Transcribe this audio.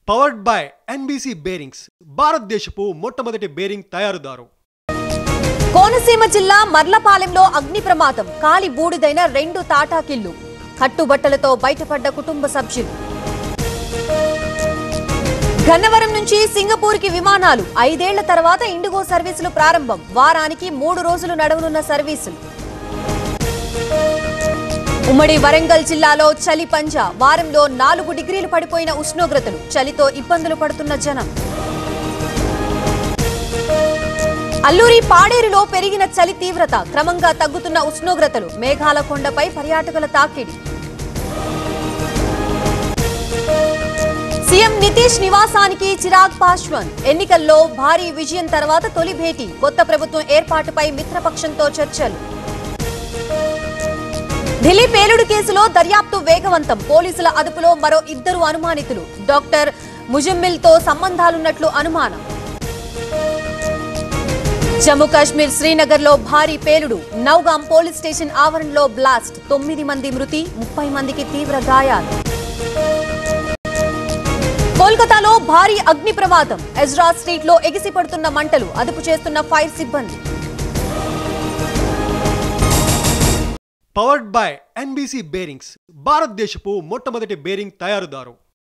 Powered by NBC bearings భారతదేశపు మొట్టమొదటి bearing తయారుదారు. Konaseema జిల్లా మర్లపాలెంలో అగ్ని ప్రమాదం, కాలి బూడిదైన 2 తాటాకిళ్లు, కట్టుబట్టలతో బయటపడ్డ కుటుంబ సభ్యులు. గన్నవరం నుంచి సింగపూర్కి విమానాలు, 5 ఏళ్ల తర్వాత ఇండిగో సర్వీసులు ప్రారంభం, వారానికి 3 రోజులు నడవనున్న సర్వీసులు. ఉమ్మడి వరంగల్ జిల్లాలో చలి పంజా, వారంలో 4 డిగ్రీలు పడిపోయిన ఉష్ణోగ్రతలు, చలితో ఇబ్బందులు పడుతున్న జనం. అల్లూరి పాడేరులో పెరిగిన చలి తీవ్రత, క్రమంగా తగ్గుతున్న ఉష్ణోగ్రతలు, మేఘాల కొండపై పర్యాటకుల తాకిడి. సీఎం నితీష్ నివాసానికి చిరాగ్ పాస్వాన్, ఎన్నికల్లో భారీ విజయం తర్వాత తొలి భేటీ, కొత్త ప్రభుత్వం ఏర్పాటుపై మిత్రపక్షంతో చర్చలు. ఢిల్లీ పేలుడు కేసులో దర్యాప్తు వేగవంతం, పోలీసుల అదుపులో మరో 2 అనుమానితులు, డాక్టర్ ముజమ్మిల్తో సంబంధాలున్నట్లు అనుమానం. జమ్మూ కాశ్మీర్ శ్రీనగర్లో భారీ పేలుడు, నౌగాం పోలీస్ స్టేషన్ ఆవరణలో బ్లాస్ట్, 9 మంది మృతి, 30 మందికి తీవ్ర గాయాలు. కోల్కతాలో భారీ అగ్ని ప్రమాదం, ఎజ్రా స్ట్రీట్ లో ఎగిసిపడుతున్న మంటలు, అదుపు చేస్తున్న ఫైర్ సిబ్బంది. పవర్డ్ బై ఎన్బీసీ బేరింగ్స్ భారతదేశపు మొట్టమొదటి బేరింగ్ తయారుదారు.